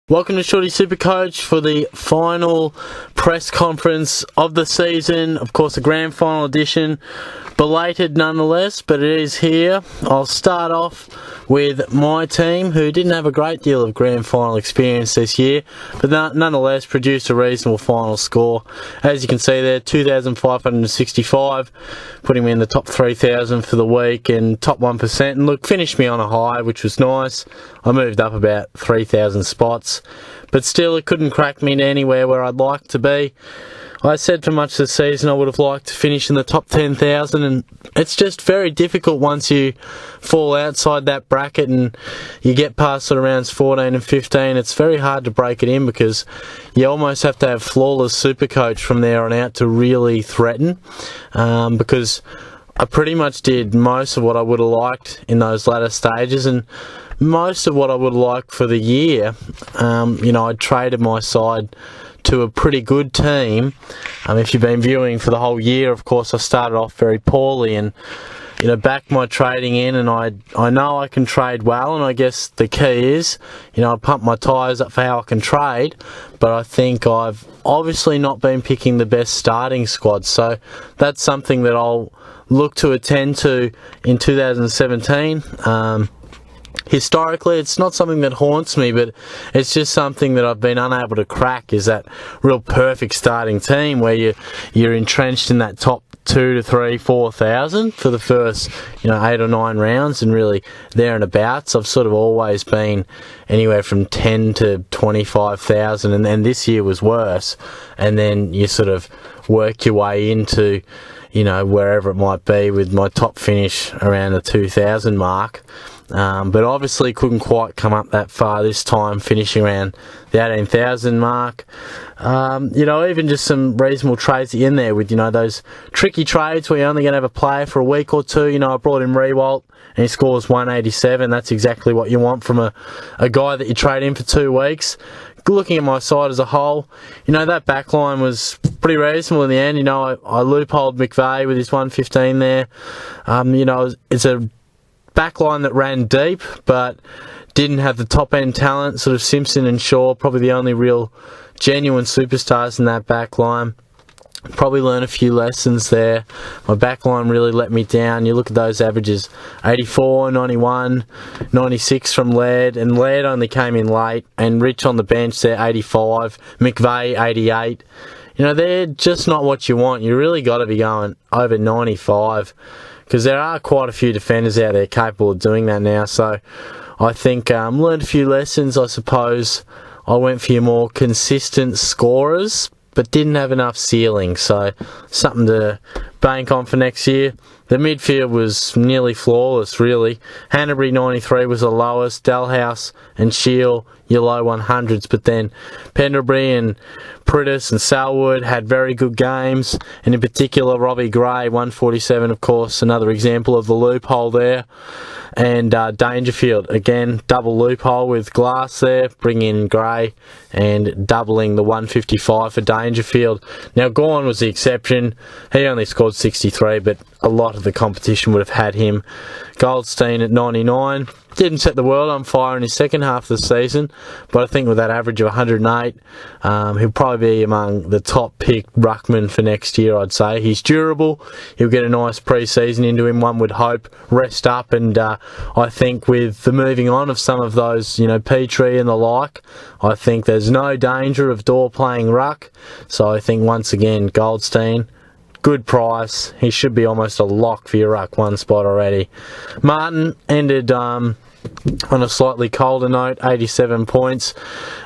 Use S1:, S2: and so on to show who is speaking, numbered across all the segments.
S1: Welcome to Shortys SuperCoach for the final press conference of the season. Of course, the grand final edition. Belated nonetheless, but it is here. I'll start off with my team, who didn't have a great deal of grand final experience this year, but nonetheless produced a reasonable final score. As you can see there, 2,565, putting me in the top 3,000 for the week and top 1%. And look, finished me on a high, which was nice. I moved up about 3,000 spots, but still it couldn't crack me to anywhere where I'd like to be. I said for much of the season I would have liked to finish in the top 10,000, and it's just very difficult once you fall outside that bracket and you get past sort of rounds 14 and 15. It's very hard to break it in because you almost have to have flawless SuperCoach from there on out to really threaten, because I pretty much did most of what I would have liked in those latter stages, and most of what I would have liked for the year. I traded my side to a pretty good team. If you've been viewing for the whole year, of course, I started off very poorly and backed my trading in, and I know I can trade well, and I guess the key is, I pump my tyres up for how I can trade, but I think I've obviously not been picking the best starting squad, so that's something that I'll look to attend to in 2017. Historically, it's not something that haunts me, but it's just something that I've been unable to crack, is that real perfect starting team where you're entrenched in that top 2 to 3, 4,000 for the first 8 or 9 rounds, and really there and abouts. I've sort of always been anywhere from 10 to 25,000, and then this year was worse, and then you sort of work your way into wherever it might be, with my top finish around the 2,000 mark. But obviously couldn't quite come up that far this time, finishing around the 18,000 mark. Even just some reasonable trades in there with, those tricky trades where you're only going to have a player for a week or two. I brought in Rewalt and he scores 187. That's exactly what you want from a guy that you trade in for 2 weeks. Looking at my side as a whole, that back line was pretty reasonable in the end. I loopholed McVeigh with his 115 there. It's a backline that ran deep but didn't have the top end talent. Sort of Simpson and Shaw, probably the only real genuine superstars in that backline. Probably learned a few lessons there. My backline really let me down. You look at those averages: 84, 91, 96 from Laird, and Laird only came in late, and Rich on the bench there, 85, McVeigh 88. They're just not what you want. You really got to be going over 95, because there are quite a few defenders out there capable of doing that now. So I think learned a few lessons, I suppose. I went for your more consistent scorers, but didn't have enough ceiling, so something to bank on for next year. The midfield was nearly flawless, really. Hanbury 93 was the lowest. Dalhouse and Shield, your low 100s, but then Pendlebury and Prittis and Selwood had very good games, and in particular Robbie Gray, 147, of course, another example of the loophole there. And Dangerfield, again, double loophole with Glass there, bringing in Gray and doubling the 155 for Dangerfield. Now, Gawn was the exception. He only scored 63, but a lot of the competition would have had him. Goldstein at 99. Didn't set the world on fire in his second half of the season, but I think with that average of 108, he'll probably be among the top picked ruckman for next year, I'd say. He's durable. He'll get a nice pre-season into him, one would hope, rest up, and I think with the moving on of some of those, Petrie and the like, I think there's no danger of Dorr playing ruck. So I think once again, Goldstein, good price. He should be almost a lock for your ruck one spot already. Martin ended on a slightly colder note, 87 points,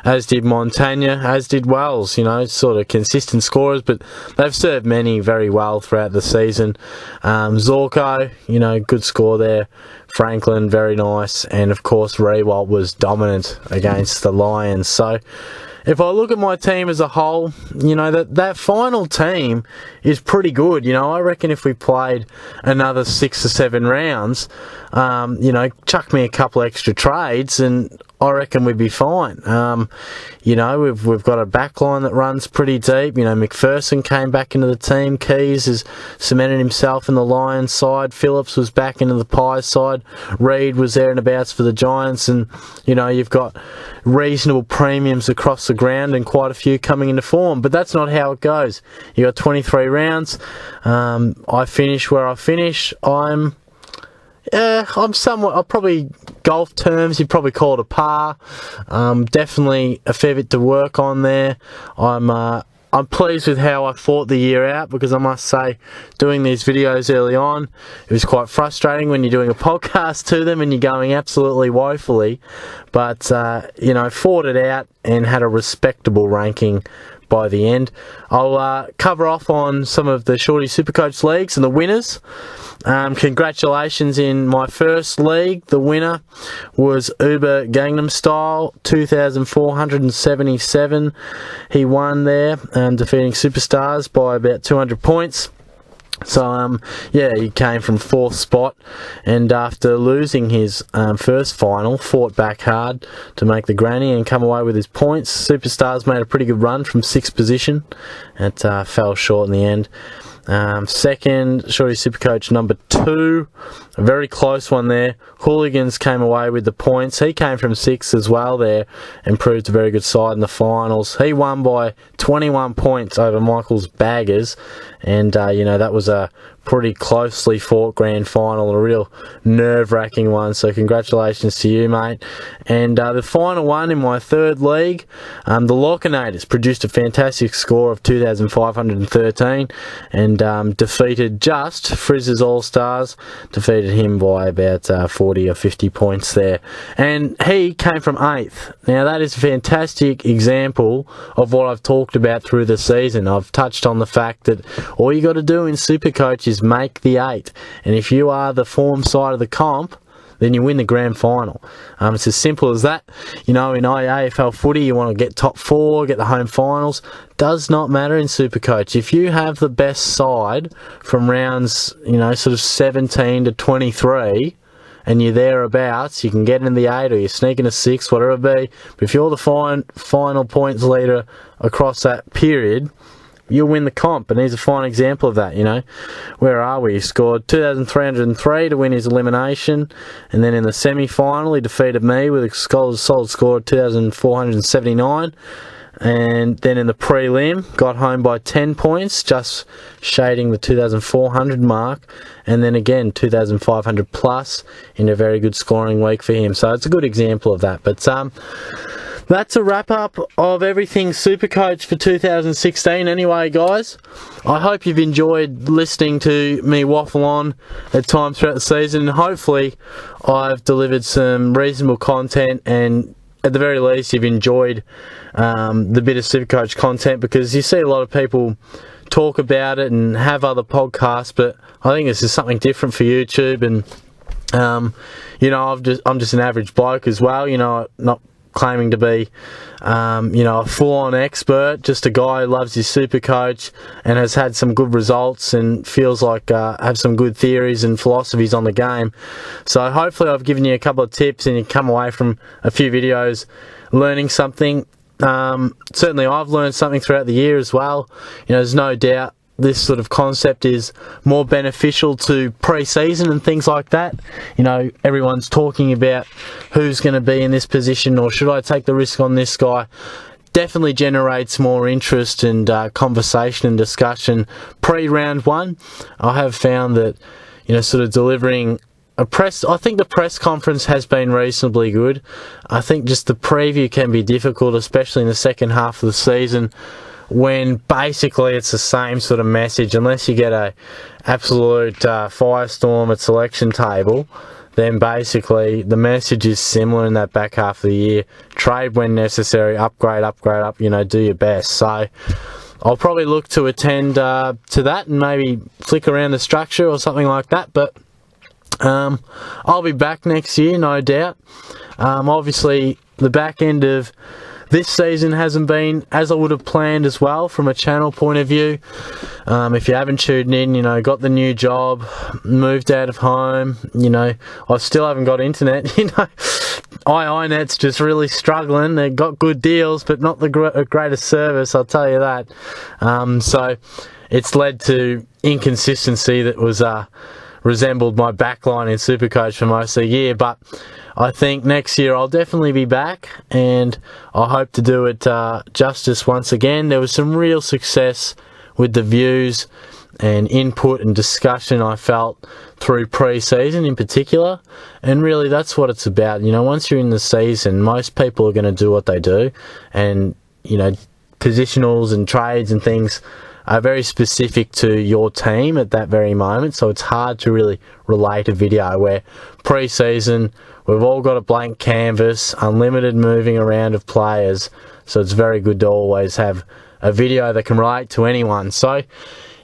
S1: as did Montagna, as did Wells. Sort of consistent scorers, but they've served many very well throughout the season. Zorko, good score there. Franklin, very nice, and of course Rewalt was dominant against the Lions. So if I look at my team as a whole, that final team is pretty good. I reckon if we played another 6 or 7 rounds, chuck me a couple extra trades and I reckon we'd be fine. We've got a backline that runs pretty deep. McPherson came back into the team. Keys has cemented himself in the Lions side. Phillips was back into the Pies side. Reid was there and abouts for the Giants, and you've got reasonable premiums across the ground and quite a few coming into form. But that's not how it goes. You got 23 rounds. I finish where I finish. I'm somewhat, I'll probably, golf terms, you'd probably call it a par. Definitely a fair bit to work on there. I'm pleased with how I fought the year out, because I must say, doing these videos early on, it was quite frustrating when you're doing a podcast to them and you're going absolutely woefully. But, fought it out and had a respectable ranking by the end. I'll cover off on some of the Shortys SuperCoach leagues and the winners. Congratulations in my first league. The winner was Uber Gangnam Style, 2,477. He won there, defeating Superstars by about 200 points. So, he came from 4th spot, and after losing his first final, fought back hard to make the granny and come away with his points. Superstars made a pretty good run from 6th position. It fell short in the end. Second, Shorty SuperCoach number 2, a very close one there. Hooligans came away with the points. He came from 6th as well there and proved a very good side in the finals. He won by 21 points over Michael's Baggers, and that was a pretty closely fought grand final, a real nerve-wracking one, so congratulations to you, mate. And the final one in my third league, the Lorcanators produced a fantastic score of 2,513 and defeated just Frizz's All-Stars, defeated him by about 40 or 50 points there, and he came from 8th. Now that is a fantastic example of what I've talked about through the season. I've touched on the fact that all you got to do in SuperCoach is make the 8, and if you are the form side of the comp, then you win the grand final. It's as simple as that. In AFL footy, you want to get top 4, get the home finals. Does not matter in SuperCoach. If you have the best side from rounds, sort of 17 to 23, and you're thereabouts, you can get in the 8 or you sneak into 6, whatever it be. But if you're the final points leader across that period, you'll win the comp, and he's a fine example of that. Where are we? He scored 2,303 to win his elimination, and then in the semi-final he defeated me with a solid score of 2,479, and then in the prelim got home by 10 points, just shading the 2,400 mark, and then again 2,500 plus in a very good scoring week for him. So it's a good example of that. But that's a wrap-up of everything SuperCoach for 2016 anyway, guys. I hope you've enjoyed listening to me waffle on at times throughout the season. Hopefully I've delivered some reasonable content, and at the very least you've enjoyed the bit of SuperCoach content, because you see a lot of people talk about it and have other podcasts, but I think this is something different for YouTube. And I'm just an average bloke as well, not claiming to be a full-on expert, just a guy who loves his SuperCoach and has had some good results and feels like have some good theories and philosophies on the game. So hopefully I've given you a couple of tips and you come away from a few videos learning something. Certainly I've learned something throughout the year as well. There's no doubt this sort of concept is more beneficial to pre-season and things like that. Everyone's talking about who's going to be in this position, or should I take the risk on this guy. Definitely generates more interest and conversation and discussion pre-round 1. I have found that, sort of delivering I think the press conference has been reasonably good. I think just the preview can be difficult, especially in the second half of the season, when basically it's the same sort of message. Unless you get a absolute firestorm at selection table, then basically the message is similar in that back half of the year. Trade when necessary, upgrade up, do your best. So I'll probably look to attend to that and maybe flick around the structure or something like that. But I'll be back next year, no doubt. Obviously, the back end of this season hasn't been as I would have planned as well from a channel point of view. If you haven't tuned in, got the new job, moved out of home, I still haven't got internet, iiNet's just really struggling. They've got good deals, but not the greatest service, I'll tell you that. So it's led to inconsistency that was resembled my backline in SuperCoach for most of the year. But I think next year I'll definitely be back, and I hope to do it justice once again. There was some real success with the views and input and discussion I felt through pre-season in particular, and really that's what it's about. You know, once you're in the season, most people are going to do what they do, and you know, positionals and trades and things are very specific to your team at that very moment, so it's hard to really relate a video where pre-season we've all got a blank canvas, unlimited moving around of players, so it's very good to always have a video that can relate to anyone. So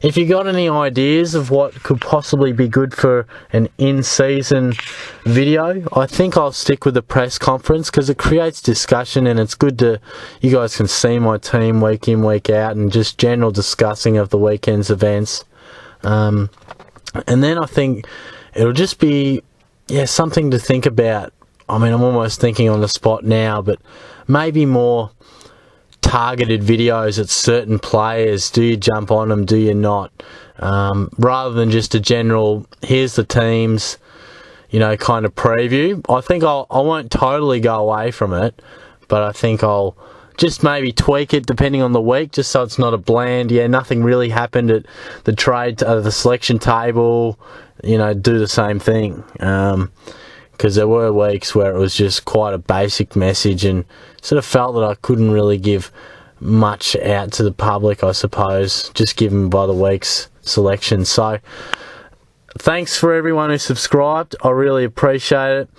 S1: if you got any ideas of what could possibly be good for an in-season video, I think I'll stick with the press conference because it creates discussion, and it's good to, you guys can see my team week in, week out, and just general discussing of the weekend's events. And then I think it'll just be, something to think about. I mean, I'm almost thinking on the spot now, but maybe more targeted videos at certain players. Do you jump on them? Do you not? Rather than just a general, here's the teams, you know, kind of preview. I think I won't totally go away from it, but I think I'll just maybe tweak it depending on the week, just so it's not a bland, nothing really happened at the the selection table, you know, do the same thing. Because there were weeks where it was just quite a basic message, and sort of felt that I couldn't really give much out to the public, I suppose, just given by the week's selection. So thanks for everyone who subscribed. I really appreciate it.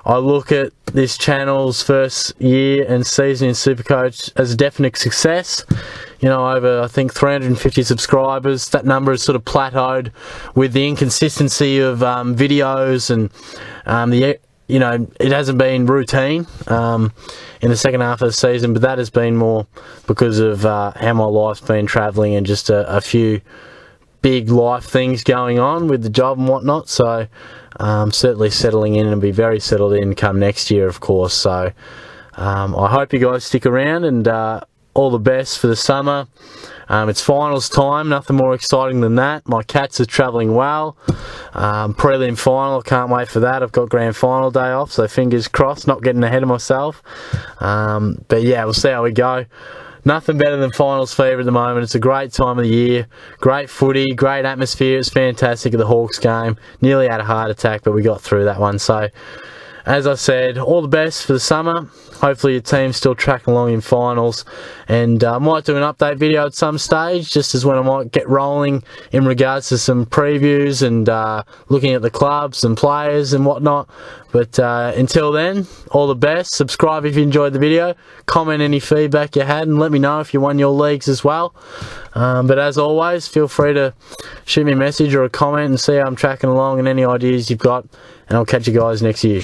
S1: I look at this channel's first year and season in SuperCoach as a definite success. You know, over I think 350 subscribers. That number has sort of plateaued with the inconsistency of videos, and it hasn't been routine in the second half of the season, but that has been more because of how my life's been travelling and just a few big life things going on with the job and whatnot. So certainly settling in, and be very settled in come next year, of course. So I hope you guys stick around, and all the best for the summer. It's finals time, nothing more exciting than that. My Cats are travelling well. Prelim final, can't wait for that. I've got grand final day off, so fingers crossed, not getting ahead of myself. But yeah, we'll see how we go. Nothing better than finals fever at the moment. It's a great time of the year. Great footy, great atmosphere. It's fantastic at the Hawks game. Nearly had a heart attack, but we got through that one. So, as I said, all the best for the summer. Hopefully your team's still tracking along in finals, and I might do an update video at some stage, just as when I might get rolling in regards to some previews and looking at the clubs and players and whatnot. But until then, all the best. Subscribe if you enjoyed the video. Comment any feedback you had, and let me know if you won your leagues as well. But as always, feel free to shoot me a message or a comment and see how I'm tracking along and any ideas you've got, and I'll catch you guys next year.